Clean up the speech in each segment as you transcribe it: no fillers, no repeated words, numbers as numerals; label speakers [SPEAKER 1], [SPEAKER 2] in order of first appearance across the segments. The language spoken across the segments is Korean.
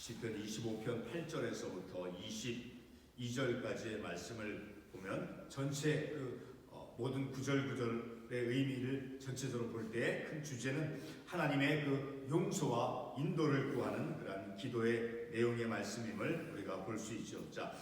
[SPEAKER 1] 시편 25편 8절에서부터 22절까지의 말씀을 보면 전체 모든 구절구절의 의미를 전체적으로 볼 때 큰 주제는 하나님의 용서와 인도를 구하는 그런 기도의 내용의 말씀임을 우리가 볼 수 있죠. 자,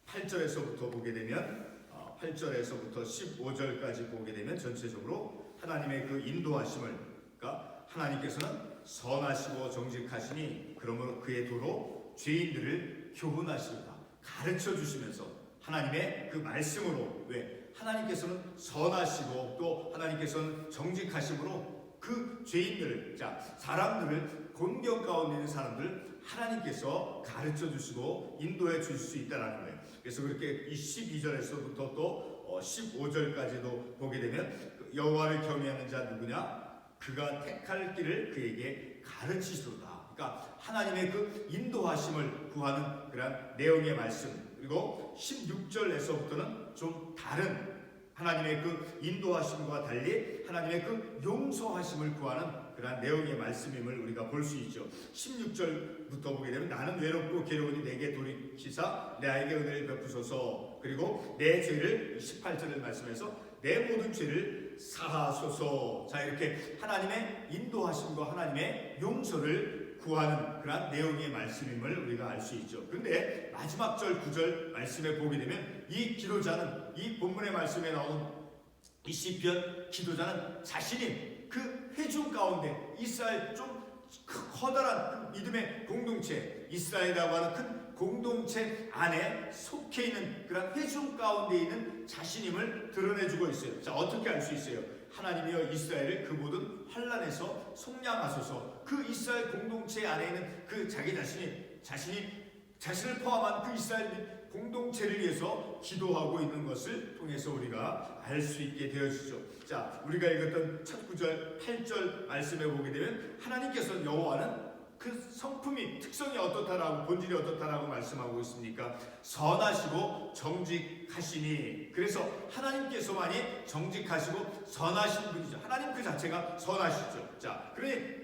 [SPEAKER 1] 8절에서부터 보게 되면 8절에서부터 15절까지 보게 되면 전체적으로 하나님의 인도하심을, 그러니까 하나님께서는 선하시고 정직하시니 그러므로 그의 도로 죄인들을 교훈하시리라 가르쳐 주시면서 하나님의 말씀으로, 왜? 하나님께서는 선하시고 또 하나님께서는 정직하심으로 그 죄인들을, 사람들을, 곤경 가운데 있는 사람들을 하나님께서 가르쳐 주시고 인도해 주실 수 있다는 거예요. 그래서 그렇게 12절에서부터 또 15절까지도 보게 되면 여호와를 경외하는 자 누구냐? 그가 택할 길을 그에게 가르치시도다. 그러니까 하나님의 인도하심을 구하는 그런 내용의 말씀. 그리고 16절에서부터는 좀 다른 하나님의 인도하심과 달리 하나님의 용서하심을 구하는 그런 내용의 말씀임을 우리가 볼 수 있죠. 16절부터 보게 되면 나는 외롭고 괴로우니 내게 돌이키사 내게 은혜를 베푸소서. 그리고 내 죄를 18절을 말씀해서 내 모든 죄를 사하소서. 자, 이렇게 하나님의 인도하심과 하나님의 용서를 구하는 그런 내용의 말씀임을 우리가 알 수 있죠. 그런데 마지막 절 9절 말씀에 보게 되면 이 기도자는, 이 본문의 말씀에 나오는 이 시편 기도자는 자신이 회중 가운데 이스라엘 좀 커다란 믿음의 공동체, 이스라엘이라고 하는 큰 공동체 안에 속해 있는 그런 회중 가운데 있는 자신임을 드러내주고 있어요. 자, 어떻게 알 수 있어요? 하나님이여 이스라엘을 그 모든 환난에서 속량하소서. 이스라엘 공동체 안에 있는 자신을 포함한 이스라엘 공동체를 위해서 기도하고 있는 것을 통해서 우리가 알 수 있게 되어지죠. 자, 우리가 읽었던 첫 9절, 8절 말씀에 보게 되면 하나님께서 여호와는 성품이, 특성이 어떻다라고, 본질이 어떻다라고 말씀하고 있습니까? 선하시고 정직하시니. 그래서 하나님께서만이 정직하시고 선하신 분이죠. 하나님 그 자체가 선하시죠. 자, 그러니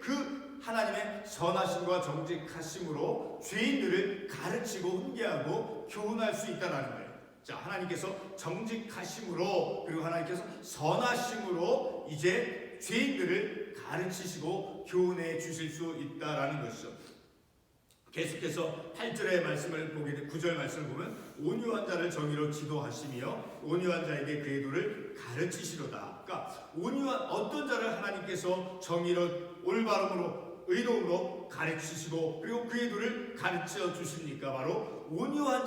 [SPEAKER 1] 하나님의 선하심과 정직하심으로 죄인들을 가르치고 훈계하고 교훈할 수 있다는 거예요. 자, 하나님께서 정직하심으로, 그리고 하나님께서 선하심으로 이제 죄인들을 가르치시고 교훈해 주실 수 있다라는 것이죠. 계속해서 8절의 말씀을 보게 돼 9절 말씀을 보면 온유한 자를 정의로 지도하시며 온유한 자에게 그의 도를 가르치시로다. 그러니까 온유한 어떤 자를 하나님께서 정의로, 올바름으로, 의로움으로 가르치시고 그리고 그의 도를 가르쳐 주십니까? 바로 온유한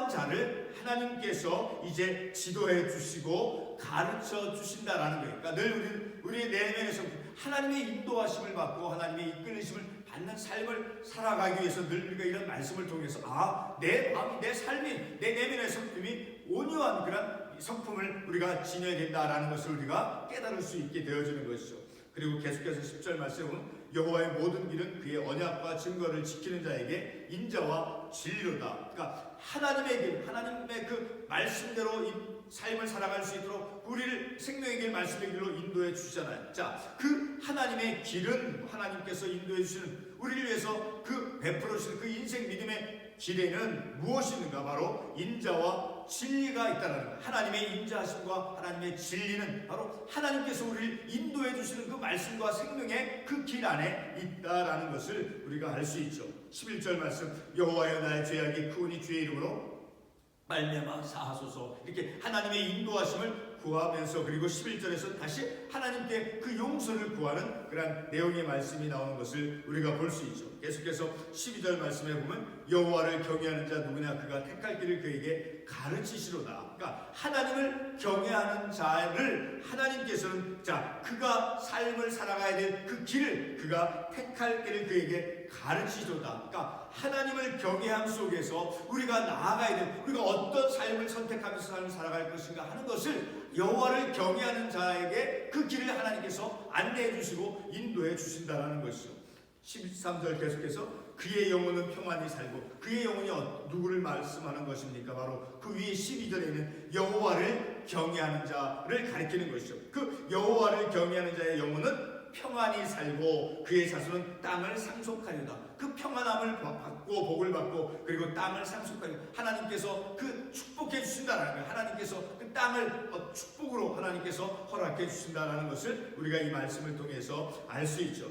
[SPEAKER 1] 자를 하나님께서 이제 지도해 주시고 가르쳐 주신다라는 거예요. 그러니까 늘 우리의 내면에서 하나님의 인도하심을 받고 하나님의 이끌리심을 받는 삶을 살아가기 위해서 늘 우리가 이런 말씀을 통해서 내 마음이, 내 삶이, 내 내면의 성품이 온유한 그런 성품을 우리가 지녀야 된다라는 것을 우리가 깨달을 수 있게 되어지는 것이죠. 그리고 계속해서 10절 말씀은 여호와의 모든 길은 그의 언약과 증거를 지키는 자에게 인자와 진리로다. 그러니까 하나님의 길, 하나님의 말씀대로 이 삶을 살아갈 수 있도록 우리를 생명의 길, 말씀의 길로 인도해 주시잖아요. 자, 하나님의 길은, 하나님께서 인도해 주시는, 우리를 위해서 베풀어 주시는 인생 믿음의 길에는 무엇이 있는가? 바로 인자와 진리가 있다는 거예요. 하나님의 인자하심과 하나님의 진리는 바로 하나님께서 우리를 인도해 주시는 말씀과 생명의 길 안에 있다라는 것을 우리가 알 수 있죠. 11절 말씀, 여호와여 나의 죄악이 크오니 주의 이름으로 말미암아 사하소서. 이렇게 하나님의 인도하심을 구하면서, 그리고 11절에서 다시 하나님께 용서를 구하는 그런 내용의 말씀이 나오는 것을 우리가 볼 수 있죠. 계속해서 12절 말씀에 보면 여호와를 경외하는 자 누구냐? 그가 택할 길을 그에게 가르치시로다. 그러니까 하나님을 경외하는 자를 하나님께서는, 그가 삶을 살아가야 될 길을, 그가 택할 길을 그에게 가르치시로다. 그러니까 하나님을 경외함 속에서 우리가 나아가야 될, 우리가 어떤 삶을 선택하면서 삶을 살아갈 것인가 하는 것을 여호와를 경외하는 자에게 길을 하나님께서 안내해 주시고 인도해 주신다라는 것이죠. 13절 계속해서 그의 영혼은 평안히 살고, 그의 영혼이 누구를 말씀하는 것입니까? 바로 위에 12절에 있는 여호와를 경외하는 자를 가리키는 것이죠. 여호와를 경외하는 자의 영혼은 평안히 살고 그의 자손은 땅을 상속하리로다. 평안함을 더 복을 받고 그리고 땅을 상속하고 하나님께서 그 축복해 주신다라는 거예요. 하나님께서 그 땅을 축복으로 하나님께서 허락해 주신다라는 것을 우리가 이 말씀을 통해서 알 수 있죠.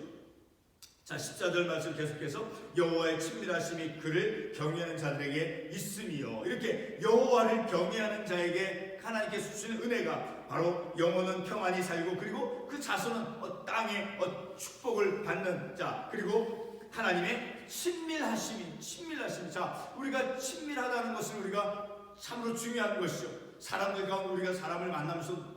[SPEAKER 1] 자, 14절 말씀 계속해서 여호와의 친밀하심이 그를 경외하는 자들에게 있음이요. 이렇게 여호와를 경외하는 자에게 하나님께서 주시는 은혜가 바로 영혼은 평안히 살고 그리고 그 자손은 땅에 축복을 받는 자, 그리고 하나님의 친밀하심이. 자, 우리가 친밀하다는 것은 우리가 참으로 중요한 것이죠. 사람들 가운데 우리가 사람을 만나면서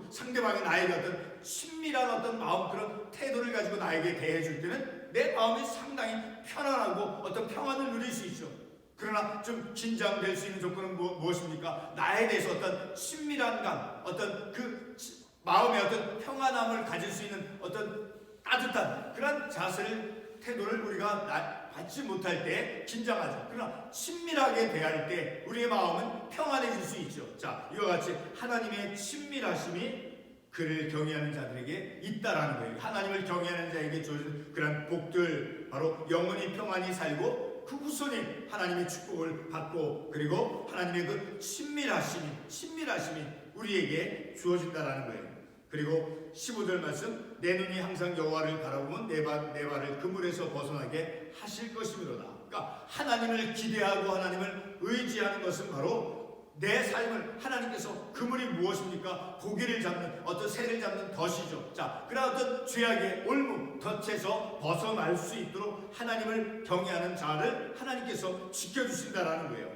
[SPEAKER 1] 상대방이 나에게 어떤 친밀한 어떤 마음, 그런 태도를 가지고 나에게 대해줄 때는 내 마음이 상당히 편안하고 어떤 평안을 누릴 수 있죠. 그러나 좀 긴장될 수 있는 조건은 무엇입니까? 나에 대해서 어떤 친밀한 감, 어떤 그 마음의 어떤 평안함을 가질 수 있는 어떤 따뜻한 그런 자세를, 태도를 우리가 받지 못할 때 긴장하죠. 그러나 친밀하게 대할 때 우리의 마음은 평안해질 수 있죠. 자, 이와 같이 하나님의 친밀하심이 그를 경외하는 자들에게 있다라는 거예요. 하나님을 경외하는 자에게 주어진 그런 복들, 바로 영원히 평안히 살고 그 후손이 하나님의 축복을 받고 그리고 하나님의 그 친밀하심이 우리에게 주어진다라는 거예요. 그리고 15절 말씀, 내 눈이 항상 여호와를 바라보면 내 발을 그물에서 벗어나게 하실 것이므로다. 그러니까 하나님을 기대하고 하나님을 의지하는 것은 바로 내 삶을, 하나님께서 그물이 무엇입니까? 고기를 잡는, 어떤 새를 잡는 덫이죠. 자, 그런 어떤 죄악의 올무, 덫에서 벗어날 수 있도록 하나님을 경외하는 자를 하나님께서 지켜주신다라는 거예요.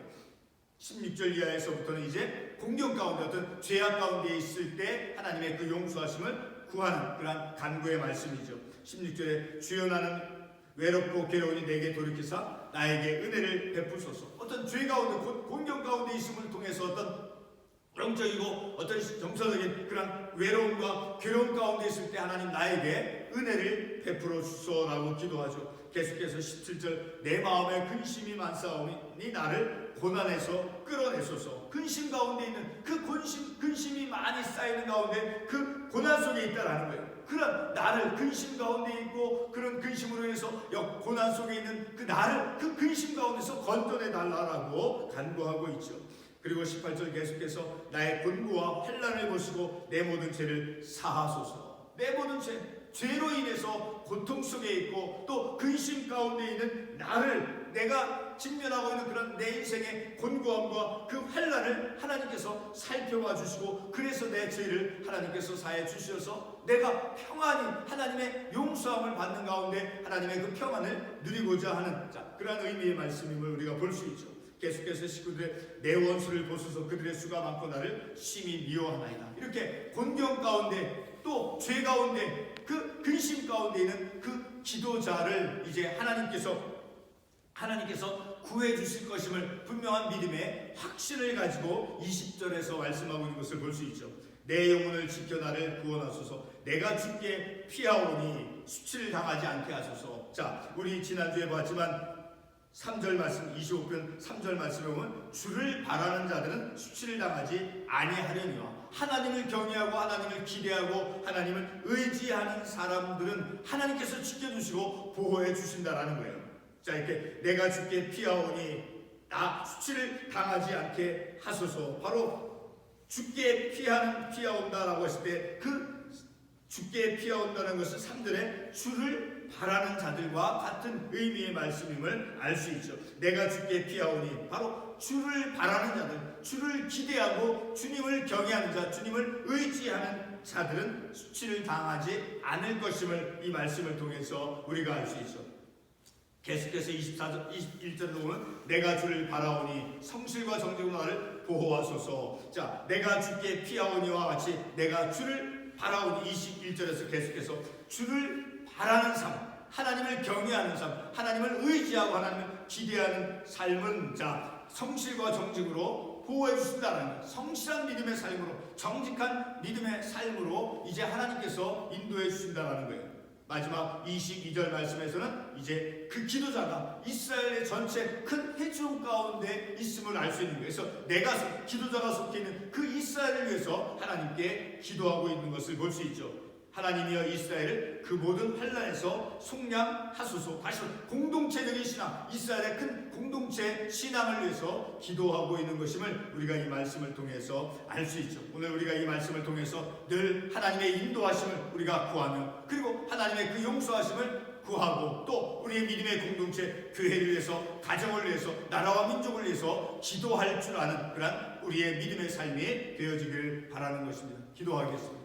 [SPEAKER 1] 16절 이하에서부터는 이제 공경 가운데, 어떤 죄악 가운데 있을 때 하나님의 그 용서하심을 구하는 그러한 간구의 말씀이죠. 16절에 주여 나는 외롭고 괴로우니 내게 돌이키사 나에게 은혜를 베푸소서. 어떤 죄 가운데, 공경 가운데 있음을 통해서 어떤 영적이고 어떤 정서적인 그런 외로움과 괴로움 가운데 있을 때 하나님 나에게 은혜를 베풀어 주소서라고 기도하죠. 계속해서 17절, 내 마음에 근심이 많사오니 나를 고난에서 끌어내소서. 근심 가운데 있는 그 근심이 많이 쌓이는 가운데 그 고난 속에 있다라는 거예요. 그런 나를, 근심 가운데 있고 그런 근심으로 인해서 고난 속에 있는 그 나를 그 근심 가운데서 건져내 달라고 간구하고 있죠. 그리고 18절 계속해서 나의 곤고와 환난을 보시고 내 모든 죄를 사하소서. 내 모든 죄로 인해서 고통 속에 있고 또 근심 가운데 있는 나를, 내가 직면하고 있는 그런 내 인생의 곤고함과 그 환난을 하나님께서 살펴봐 주시고 그래서 내 죄를 하나님께서 사해 주셔서 내가 평안히 하나님의 용서함을 받는 가운데 하나님의 그 평안을 누리고자 하는 그러한 의미의 말씀임을 우리가 볼 수 있죠. 계속해서 19절에 내 원수를 보소서 그들의 수가 많고 나를 심히 미워하나이다. 이렇게 곤경 가운데 또 죄 가운데 그 근심 가운데 있는 그 기도자를 이제 하나님께서 구해 주실 것임을 분명한 믿음의 확신을 가지고 20절에서 말씀하고 있는 것을 볼 수 있죠. 내 영혼을 지켜 나를 구원하소서. 내가 주께 피하오니 수치를 당하지 않게 하소서. 자, 우리 지난주에 봤지만 3절 말씀, 25편 3절 말씀에 보면 주를 바라는 자들은 수치를 당하지 아니하려니와. 하나님을 경외하고 하나님을 기대하고 하나님을 의지하는 사람들은 하나님께서 지켜주시고 보호해 주신다라는 거예요. 자, 이렇게 내가 주께 피하오니 나 수치를 당하지 않게 하소서. 바로 주께 피하온다라고 했을 때 그 주께 피하온다는 것은 3절에 주를 바라는 자들과 같은 의미의 말씀임을 알 수 있죠. 내가 주께 피하오니 바로 주를 바라는 자들, 주를 기대하고 주님을 경외하는 자, 주님을 의지하는 자들은 수치를 당하지 않을 것임을 이 말씀을 통해서 우리가 알 수 있죠. 계속해서 21절로 보면 내가 주를 바라오니 성실과 정직으로 나를 보호하소서. 자, 내가 주께 피하오니와 같이 내가 주를 바라오니 21절에서 계속해서 주를 바라는 삶, 하나님을 경외하는 삶, 하나님을 의지하고 하나님을 기대하는 삶은 자, 성실과 정직으로 보호해 주신다는 것, 성실한 믿음의 삶으로, 정직한 믿음의 삶으로 이제 하나님께서 인도해 주신다는 거예요. 마지막 22절 말씀에서는 이제 그 기도자가 이스라엘의 전체 큰 회중 가운데 있음을 알 수 있는 거예요. 그래서 내가 기도자가 속해 있는 그 이스라엘을 위해서 하나님께 기도하고 있는 것을 볼 수 있죠. 하나님이여 이스라엘을 그 모든 환난에서 속량하소서. 다시 공동체적인 신앙, 이스라엘의 큰 공동체 신앙을 위해서 기도하고 있는 것임을 우리가 이 말씀을 통해서 알 수 있죠. 오늘 우리가 이 말씀을 통해서 늘 하나님의 인도하심을 우리가 구하며, 그리고 하나님의 그 용서하심을 구하고, 또 우리의 믿음의 공동체, 교회를 위해서, 가정을 위해서, 나라와 민족을 위해서 기도할 줄 아는 그런 우리의 믿음의 삶이 되어지길 바라는 것입니다. 기도하겠습니다.